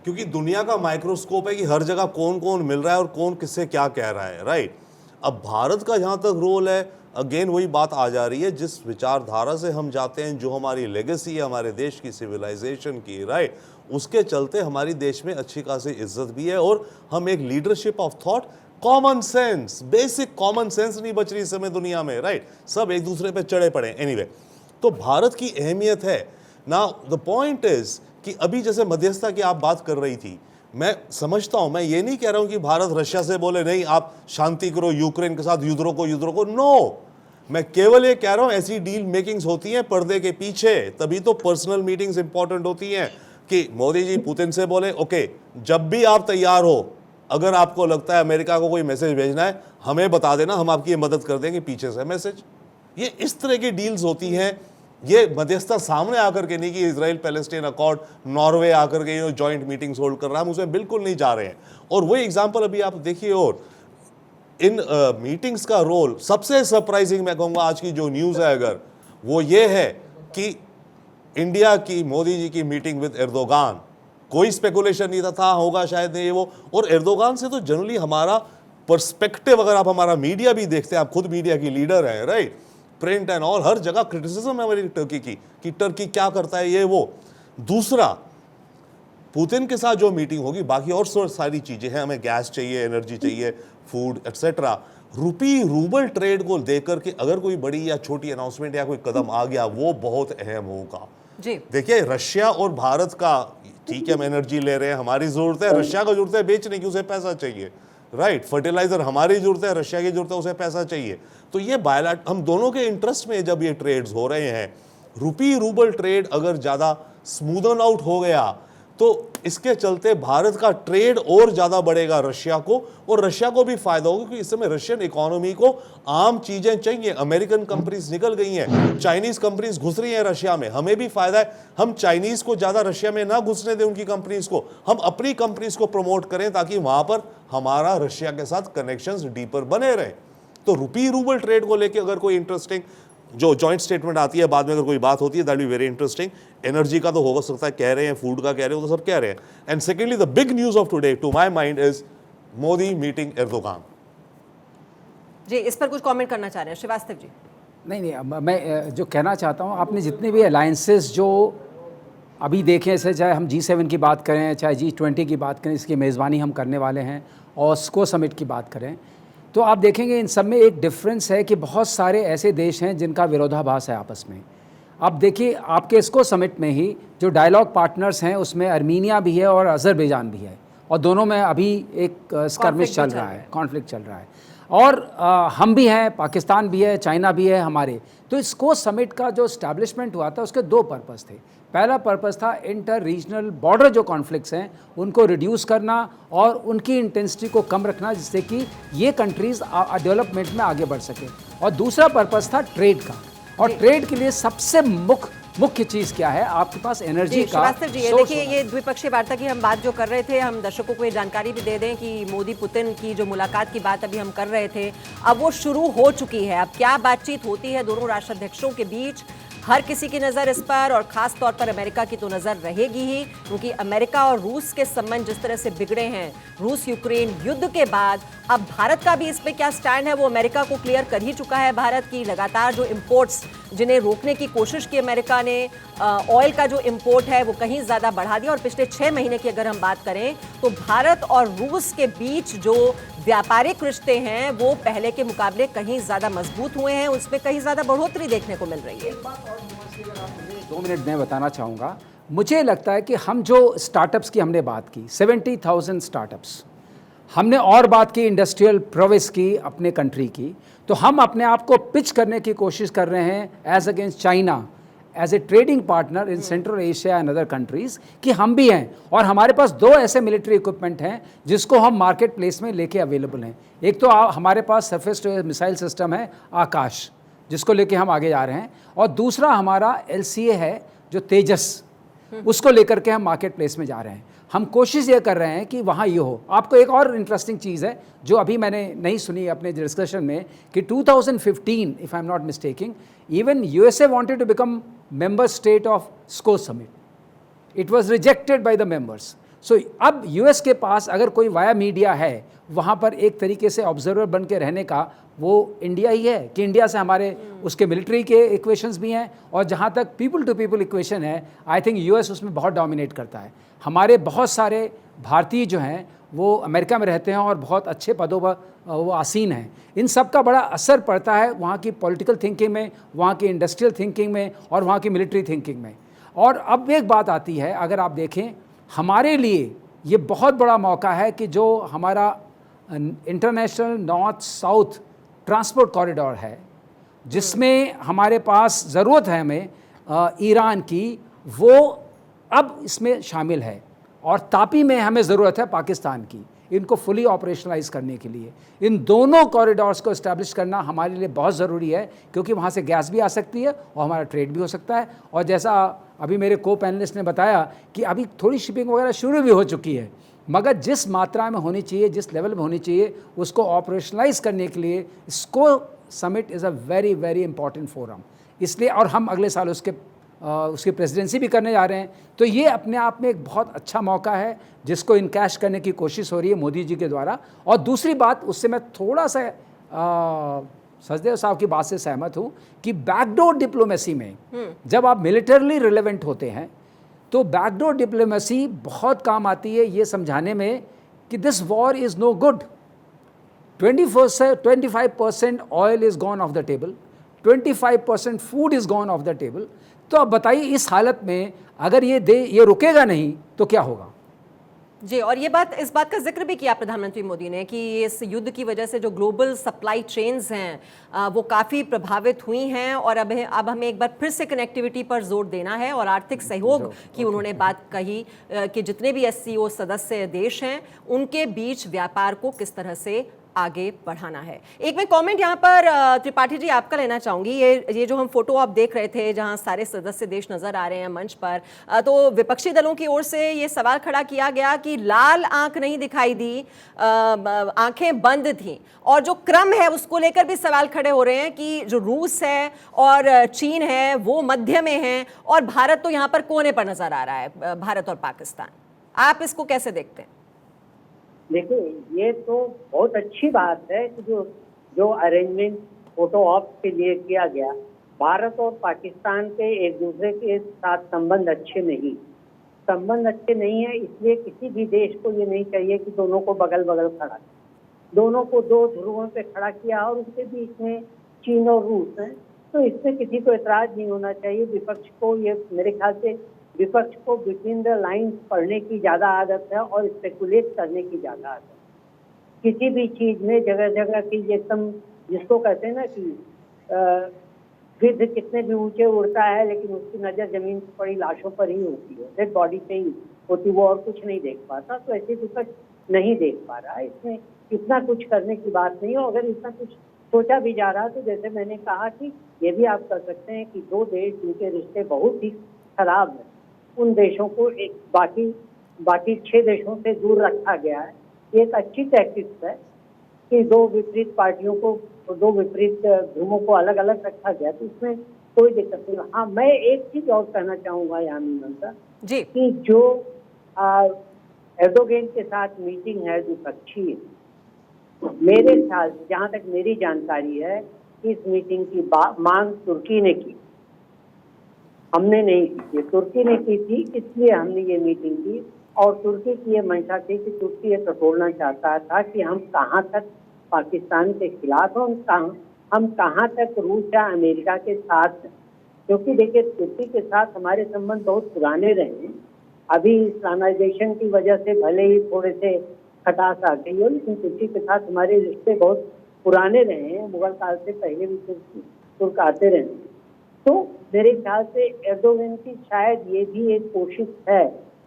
क्योंकि दुनिया का माइक्रोस्कोप है कि हर जगह कौन कौन मिल रहा है और कौन किससे क्या कह रहा है, राइट। अब भारत का जहाँ तक रोल है, अगेन वही बात आ जा रही है, जिस विचारधारा से हम जाते हैं, जो हमारी लेगेसी है हमारे देश की सिविलाइजेशन की, राइट, उसके चलते हमारी देश में अच्छी खासी इज्जत भी है। और हम एक leadership of thought, common sense, basic common sense नहीं बच रही इस समय दुनिया में, राइट, सब एक दूसरे पे चढ़े पड़े। एनीवे, तो भारत की अहमियत है। नाउ द पॉइंट इज कि अभी जैसे मध्यस्थता की आप बात कर रही थी, मैं समझता हूं, मैं ये नहीं कह रहा हूं कि भारत रशिया से बोले नहीं आप शांति करो, यूक्रेन के साथ युद्ध रोको, नो। मैं केवल ये कह रहा हूं ऐसी डील मेकिंग्स होती हैं पर्दे के पीछे, तभी तो पर्सनल मीटिंग्स इंपॉर्टेंट होती हैं कि मोदी जी पुतिन से बोले ओके, जब भी आप तैयार हो, अगर आपको लगता है अमेरिका को कोई मैसेज भेजना है हमें बता देना, हम आपकी मदद कर देंगे पीछे से मैसेज। ये इस तरह की डील्स होती हैं। ये मध्यस्थता सामने आकर के नहीं कि इजराइल पैलेस्टाइन अकॉर्ड, नॉर्वे आकर के ये जॉइंट मीटिंग्स होल्ड कर रहा है, हम उसमें बिल्कुल नहीं जा रहे हैं। और वही एग्जांपल अभी आप देखिए, और इन मीटिंग्स का रोल सबसे सरप्राइजिंग मैं कहूंगा आज की जो न्यूज़ है अगर, वो ये है कि इंडिया की मोदी जी की मीटिंग विद एर्दोगान, कोई स्पेकुलेशन नहीं था होगा शायद नहीं वो। और एर्दोगान से तो जनरली हमारा पर्सपेक्टिव, अगर आप हमारा मीडिया भी देखते हैं, आप खुद मीडिया की लीडर हैं, राइट, प्रिंट एंड ऑल, हर जगह क्रिटिसिज्म है हमारी टर्की की कि टर्की क्या करता है ये वो। दूसरा, पुतिन के साथ जो मीटिंग होगी, बाकी और सारी चीजें हैं, हमें गैस चाहिए, एनर्जी चाहिए, फूड एक्सेट्रा, रुपी रूबल ट्रेड को देकर के अगर कोई बड़ी या छोटी अनाउंसमेंट या कोई कदम आ गया, वो बहुत अहम होगा। जी देखिए, रशिया और भारत का, ठीक है हम एनर्जी ले रहे हैं, हमारी जरूरत है, रशिया को जरूरत है बेचने की, उसे पैसा चाहिए, राइट, फर्टिलाइजर हमारी जरूरत है, रशिया की जरूरत है, उसे पैसा चाहिए। तो ये बायलैट हम दोनों के इंटरेस्ट में जब ये ट्रेड्स हो रहे हैं, रुपी रूबल ट्रेड अगर ज्यादा स्मूदन आउट हो गया तो इसके चलते भारत का ट्रेड और ज्यादा बढ़ेगा रशिया को, और रशिया को भी फायदा होगा, क्योंकि इस समय रशियन इकोनॉमी को आम चीजें चाहिए। अमेरिकन कंपनीज निकल गई हैं, चाइनीज कंपनीज घुस रही हैं रशिया में, हमें भी फायदा है। हम चाइनीज को ज्यादा रशिया में ना घुसने दें, उनकी कंपनीज को, हम अपनी कंपनीज को प्रमोट करें ताकि वहां पर हमारा रशिया के साथ कनेक्शंस डीपर बने रहे। तो रुपी रूबल ट्रेड को लेकर अगर कोई इंटरेस्टिंग जो जॉइंट स्टेटमेंट आती है, बाद में अगर कोई बात होती है, that be very interesting. Energy का तो हो सकता है कह रहे हैं, फूड का कह रहे हो, तो सब कह रहे हैं। And secondly, the big news of today to my mind is Modi meeting Erdogan. जी, इस पर कुछ कमेंट करना चाह रहे हैं श्रीवास्तव जी? नहीं, मैं जो कहना चाहता हूँ, आपने जितने भी अलायंसेस जो अभी देखें, ऐसे चाहे हम G7 की बात करें, चाहे G20 की बात करें, इसकी मेज़बानी हम करने वाले हैं, ऑस्को समिट की बात करें, तो आप देखेंगे इन सब में एक डिफरेंस है कि बहुत सारे ऐसे देश हैं जिनका विरोधाभास है आपस में। अब देखिए, आपके इसको समिट में ही जो डायलॉग पार्टनर्स हैं उसमें अर्मीनिया भी है और अज़रबैजान भी है, और दोनों में अभी एक स्कर्मिश चल रहा है, कॉन्फ्लिक्ट चल रहा है, और हम भी हैं, पाकिस्तान भी है, चाइना भी है हमारे। तो इसको समिट का जो इस्टेब्लिशमेंट हुआ था उसके दो पर्पस थे। पहला पर्पस था इंटर रीजनल बॉर्डर जो कॉन्फ्लिक्ट्स हैं उनको रिड्यूस करना और उनकी इंटेंसिटी को कम रखना, जिससे कि ये कंट्रीज़ डेवलपमेंट में आगे बढ़ सके। और दूसरा पर्पस था ट्रेड का, और ट्रेड के लिए सबसे मुख्य चीज़ क्या है, आपके पास एनर्जी का। श्रीवास्तव जी, ये देखिए, ये द्विपक्षीय वार्ता की हम बात जो कर रहे थे, हम दर्शकों को ये जानकारी भी दे दें कि मोदी पुतिन की जो मुलाकात की बात अभी हम कर रहे थे, अब वो शुरू हो चुकी है। अब क्या बातचीत होती है दोनों राष्ट्राध्यक्षों के बीच, हर किसी की नज़र इस पर, और ख़ास तौर पर अमेरिका की तो नज़र रहेगी ही, क्योंकि अमेरिका और रूस के संबंध जिस तरह से बिगड़े हैं रूस यूक्रेन युद्ध के बाद, अब भारत का भी इस पे क्या स्टैंड है वो अमेरिका को क्लियर कर ही चुका है। भारत की लगातार जो इंपोर्ट्स जिन्हें रोकने की कोशिश की अमेरिका ने, ऑयल का जो इंपोर्ट है वो कहीं ज़्यादा बढ़ा दिया, और पिछले 6 महीने की अगर हम बात करें तो भारत और रूस के बीच जो व्यापारिक रिश्ते हैं वो पहले के मुकाबले कहीं ज़्यादा मजबूत हुए हैं, उसमें कहीं ज़्यादा बढ़ोतरी देखने को मिल रही है। एक बात और अगर आप मुझे 2 मिनट मैं बताना चाहूँगा। मुझे लगता है कि हम जो स्टार्टअप्स की हमने बात की, 70,000 स्टार्टअप्स, हमने और बात की इंडस्ट्रियल प्रोविस की अपने कंट्री की, तो हम अपने आप को पिच करने की कोशिश कर रहे हैं as against China, as a trading partner in Central Asia and other countries, कि हम भी हैं और हमारे पास 2 ऐसे मिलिट्री इक्विपमेंट हैं जिसको हम मार्केट प्लेस में लेके अवेलेबल हैं। एक तो हमारे पास surface to air missile system है आकाश, जिसको लेके हम आगे जा रहे हैं, और दूसरा हमारा LCA है जो तेजस, उसको लेकर के हम मार्केट प्लेस में जा रहे हैं। हम कोशिश ये कर रहे हैं कि वहाँ ये हो। आपको एक और इंटरेस्टिंग चीज़ है जो अभी मैंने नहीं सुनी अपने डिस्कशन में, कि 2015 if I am not mistaking, even USA wanted to become member state of SCO summit, it was rejected by the members. So अब US के पास अगर कोई वाया मीडिया है वहाँ पर एक तरीके से ऑब्जर्वर बन के रहने का, वो इंडिया ही है, कि इंडिया से हमारे उसके मिलिट्री के इक्वेशंस भी हैं, और जहाँ तक पीपल टू पीपल इक्वेशन है, आई थिंक US उसमें बहुत डोमिनेट करता है। हमारे बहुत सारे भारतीय जो हैं वो अमेरिका में रहते हैं और बहुत अच्छे पदों पर वो आसीन हैं। इन सब का बड़ा असर पड़ता है वहाँ की पॉलिटिकल थिंकिंग में, वहाँ की इंडस्ट्रियल थिंकिंग में और वहाँ की मिलिट्री थिंकिंग में। और अब एक बात आती है, अगर आप देखें, हमारे लिए ये बहुत बड़ा मौका है कि जो हमारा international north south transport corridor है, जिसमें हमारे पास ज़रूरत है हमें ईरान की, वो अब इसमें शामिल है, और तापी में हमें ज़रूरत है पाकिस्तान की, इनको फुली ऑपरेशनलाइज करने के लिए। इन दोनों कॉरिडोर्स को इस्टेब्लिश करना हमारे लिए बहुत ज़रूरी है, क्योंकि वहाँ से गैस भी आ सकती है और हमारा ट्रेड भी हो सकता है। और जैसा अभी मेरे को पैनलिस्ट ने बताया कि अभी थोड़ी शिपिंग वगैरह शुरू भी हो चुकी है, मगर जिस मात्रा में होनी चाहिए, जिस लेवल में होनी चाहिए, उसको ऑपरेशनलाइज करने के लिए SCO summit is a very very important forum. इसलिए, और हम अगले साल उसकी प्रेसिडेंसी भी करने जा रहे हैं, तो ये अपने आप में एक बहुत अच्छा मौका है जिसको इनकैश करने की कोशिश हो रही है मोदी जी के द्वारा। और दूसरी बात, उससे मैं थोड़ा सा सचदेव साहब की बात से सहमत हूँ कि बैकडोर डिप्लोमेसी में जब आप मिलिटरली रिलेवेंट होते हैं तो बैकडोर डिप्लोमेसी बहुत काम आती है ये समझाने में कि this war is no good. 25% oil is gone off the table, 25% food is gone off the table. तो अब बताइए, इस हालत में अगर ये रुकेगा नहीं तो क्या होगा? जी, और इस बात का जिक्र भी किया प्रधानमंत्री मोदी ने कि इस युद्ध की वजह से जो ग्लोबल सप्लाई चेन्स हैं वो काफ़ी प्रभावित हुई हैं, और अब हमें एक बार फिर से कनेक्टिविटी पर जोर देना है और आर्थिक सहयोग की उन्होंने बात कही कि जितने भी SCO सदस्य देश हैं उनके बीच व्यापार को किस तरह से आगे बढ़ाना है। एक मैं कमेंट यहाँ पर त्रिपाठी जी आपका लेना चाहूंगी। ये जो हम फोटो आप देख रहे थे जहाँ सारे सदस्य देश नजर आ रहे हैं मंच पर, तो विपक्षी दलों की ओर से ये सवाल खड़ा किया गया कि लाल आंख नहीं दिखाई दी, आंखें बंद थीं, और जो क्रम है उसको लेकर भी सवाल खड़े हो रहे हैं कि जो रूस है और चीन है वो मध्य में है और भारत तो यहाँ पर कोने पर नजर आ रहा है, भारत और पाकिस्तान। आप इसको कैसे देखते हैं? देखिए, ये तो बहुत अच्छी बात है कि जो अरेंजमेंट फोटो ऑप के लिए किया गया, भारत और पाकिस्तान के एक दूसरे के साथ संबंध अच्छे नहीं है, इसलिए किसी भी देश को ये नहीं चाहिए कि दोनों को बगल बगल खड़ा किया, दोनों को 2 ध्रुवों पे खड़ा किया और उसके बीच में चीन और रूस है, तो इसमें किसी को एतराज नहीं होना चाहिए। विपक्ष को ये, मेरे ख्याल से विपक्ष को बिटवीन द लाइन्स पढ़ने की ज़्यादा आदत है और स्पेकुलेट करने की ज़्यादा आदत है। किसी भी चीज़ में जगह जगह की एकदम, जिसको कहते हैं ना कि गिद्ध कितने भी ऊंचे उड़ता है लेकिन उसकी नज़र जमीन पर पड़ी लाशों पर ही होती है, डेड बॉडी पे ही होती, वो और कुछ नहीं देख पाता। तो ऐसे विपक्ष नहीं देख पा रहा है, इसमें इतना कुछ करने की बात नहीं है। अगर इतना कुछ सोचा भी जा रहा तो जैसे मैंने कहा कि ये भी आप कर सकते हैं कि 2 देश जिनके रिश्ते बहुत ही खराब है, उन देशों को एक बाकी 6 देशों से दूर रखा गया है। ये एक अच्छी टैक्टिक्स है कि 2 विपरीत पार्टियों को, 2 विपरीत ध्रुवों को अलग अलग रखा गया, तो इसमें कोई दिक्कत नहीं। हाँ, मैं एक चीज और कहना चाहूंगा यानी जी, कि जो एर्दोगन के साथ मीटिंग है द्विपक्षीय, मेरे ख्याल से, जहाँ तक मेरी जानकारी है, इस मीटिंग की मांग तुर्की ने की, हमने नहीं की। तुर्की ने की थी, इसलिए हमने ये मीटिंग की। और तुर्की की ये मंशा थी कि तुर्की ये टटोलना चाहता था कि हम कहाँ तक पाकिस्तान के खिलाफ हैं, हम कहाँ तक रूस या अमेरिका के साथ हैं। क्योंकि देखिए तुर्की के साथ हमारे संबंध बहुत पुराने रहे हैं। अभी इस्लामाइजेशन की वजह से भले ही थोड़े से खटास आ गई हो, लेकिन तुर्की के साथ हमारे रिश्ते बहुत पुराने रहे हैं। मुगल काल से पहले भी तुर्क आते रहे हैं। तो मेरे ख्याल से एर्दोगन की शायद ये भी एक कोशिश है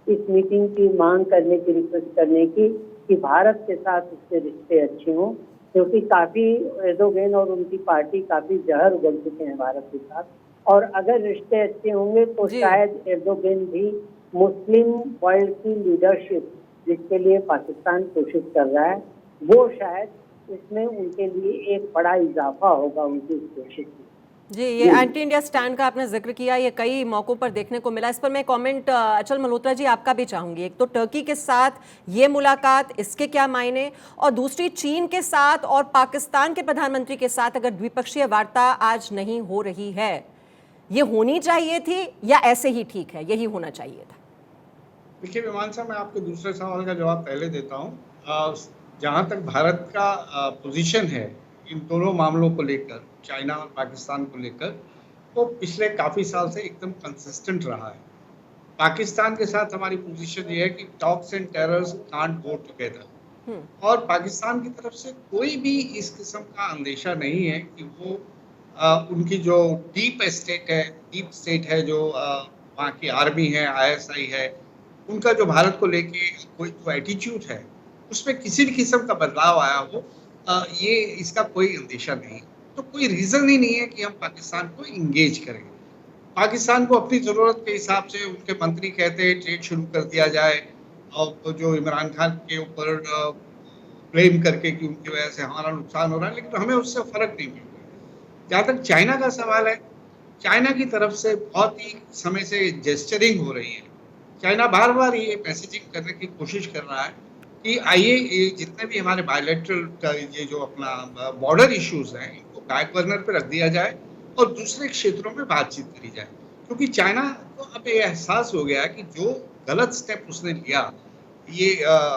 इस मीटिंग की मांग करने की, रिक्वेस्ट करने की कि भारत के साथ उसके रिश्ते अच्छे हों, क्योंकि काफी एर्दोगन और उनकी पार्टी काफी जहर उगल चुके हैं भारत के साथ। और अगर रिश्ते अच्छे होंगे तो शायद एर्दोगन भी मुस्लिम वर्ल्ड की लीडरशिप जिसके लिए पाकिस्तान कोशिश कर रहा है, वो शायद इसमें उनके लिए एक बड़ा इजाफा होगा उनकी इस कोशिश में। जी, ये एंटी इंडिया स्टैंड का आपने जिक्र किया, ये कई मौकों पर देखने को मिला। इस पर मैं कमेंट अचल मल्होत्रा जी आपका भी चाहूंगी। एक तो टर्की के साथ ये मुलाकात, इसके क्या मायने, और दूसरी चीन के साथ और पाकिस्तान के प्रधानमंत्री के साथ अगर द्विपक्षीय वार्ता आज नहीं हो रही है, ये होनी चाहिए थी या ऐसे ही ठीक है, यही होना चाहिए था? देखिए विमान साहब, मैं आपके दूसरे सवाल का जवाब पहले देता हूँ। जहाँ तक भारत का पोजीशन है इन दोनों मामलों को लेकर, चाइना और पाकिस्तान को लेकर, तो पिछले काफ़ी साल से एकदम कंसिस्टेंट रहा है। पाकिस्तान के साथ हमारी पोजीशन ये है कि talks and terrors can't go together, और पाकिस्तान की तरफ से कोई भी इस किस्म का अंदेशा नहीं है कि वो उनकी जो डीप स्टेट है, जो वहाँ की आर्मी है, ISI है, उनका जो भारत को लेके कोई जो एटीट्यूड है उसमें किसी भी किस्म का बदलाव आया हो, ये इसका कोई अंदेशा नहीं। तो कोई रीज़न ही नहीं है कि हम पाकिस्तान को इंगेज करें। पाकिस्तान को अपनी ज़रूरत के हिसाब से उनके मंत्री कहते हैं ट्रेड शुरू कर दिया जाए, और जो इमरान खान के ऊपर ब्लेम करके कि उनकी वजह से हमारा नुकसान हो रहा है, लेकिन हमें उससे फ़र्क नहीं मिल रहा। जहाँ तक चाइना का सवाल है, चाइना की तरफ से बहुत ही समय से जेस्चरिंग हो रही है। चाइना बार बार ये मैसेजिंग करने की कोशिश कर रहा है कि आइए ये जितने भी हमारे बायलैटरल ये जो अपना बॉर्डर इश्यूज हैं, इनको बैक बर्नर पे रख दिया जाए और दूसरे क्षेत्रों में बातचीत करी जाए। क्योंकि चाइना को अब ये एहसास हो गया कि जो गलत स्टेप उसने लिया, ये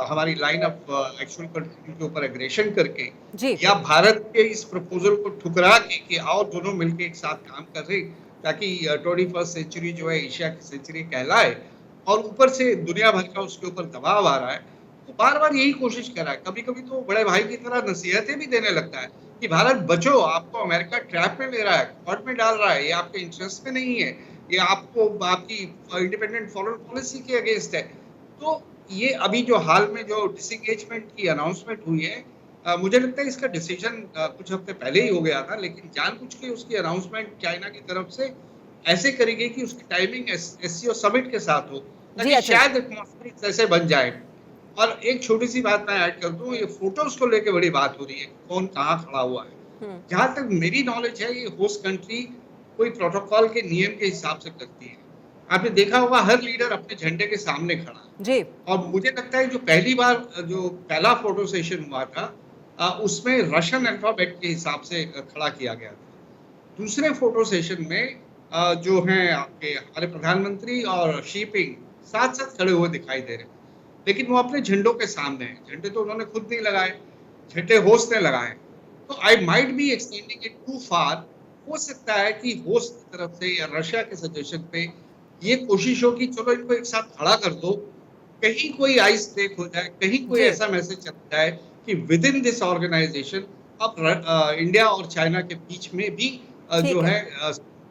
हमारी लाइन ऑफ एक्चुअल कंट्रोल के ऊपर एग्रेशन करके, या भारत के इस प्रपोजल को ठुकरा के कि आओ दोनों मिलकर एक साथ काम कर रहे ताकि 21st सेंचुरी जो है एशिया की सेंचुरी कहलाए, और ऊपर से दुनिया भर का उसके ऊपर दबाव आ रहा है, तो बार बार यही कोशिश कर रहा है। कभी कभी तो बड़े भाई की तरह नसीहतें भी देने लगता है कि भारत बचो, आपको अमेरिका ट्रैप में ले रहा है, कॉर्ड में डाल रहा है, ये आपके इंटरेस्ट में नहीं है, ये आपको आपकी इंडिपेंडेंट फॉरेन पॉलिसी के अगेंस्ट है। तो ये अभी जो हाल में जो डिसएंगेजमेंट की अनाउंसमेंट हुई है, मुझे लगता है इसका डिसीजन कुछ हफ्ते पहले ही हो गया था, लेकिन जानबूझ के उसकी अनाउंसमेंट चाइना की तरफ से ऐसे करी गई कि उसकी टाइमिंग SCO समिट के साथ हो, ताकि शायद एटमॉस्फेरिक ऐसे बन जाए। और एक छोटी सी बात मैं ऐड कर दूं, ये फोटोज को लेके बड़ी बात हो रही है, कौन कहाँ खड़ा हुआ है। जहां तक मेरी नॉलेज है, ये होस्ट कंट्री कोई प्रोटोकॉल के नियम के हिसाब से करती है। आपने देखा होगा हर लीडर अपने झंडे के सामने खड़ा है जी। और मुझे लगता है जो पहली बार जो पहला फोटो सेशन हुआ था, उसमें रशियन अल्फाबेट के हिसाब से खड़ा किया गया था। दूसरे फोटो सेशन में जो हैं आपके हमारे प्रधानमंत्री और शी जिनपिंग साथ साथ खड़े हुए दिखाई दे रहे हैं, लेकिन वो अपने झंडों के सामने हैं। झंडे तो उन्होंने खुद नहीं लगाए, झंडे होस्ट ने लगाए। तो I might be extending it too far. हो सकता है कि होस्ट की तरफ से या रशिया के सजेशन पे ये कोशिश हो कि चलो इनको एक साथ खड़ा कर दो, कहीं कोई आइस ब्रेक हो जाए, कहीं कोई ऐसा मैसेज चला जाए कि विद इन दिस ऑर्गेनाइजेशन अब इंडिया और चाइना के बीच में भी जो है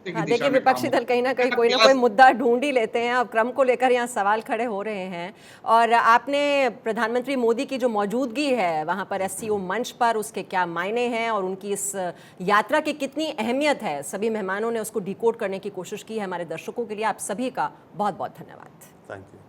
देखिए विपक्षी दल कहीं ना कहीं कोई ना कोई मुद्दा ढूंढ ही लेते हैं। अब क्रम को लेकर यहाँ सवाल खड़े हो रहे हैं, और आपने प्रधानमंत्री मोदी की जो मौजूदगी है वहाँ पर SCO मंच पर, उसके क्या मायने हैं और उनकी इस यात्रा की कितनी अहमियत है, सभी मेहमानों ने उसको डिकोड करने की कोशिश की है। हमारे दर्शकों के लिए आप सभी का बहुत बहुत धन्यवाद। Thank you.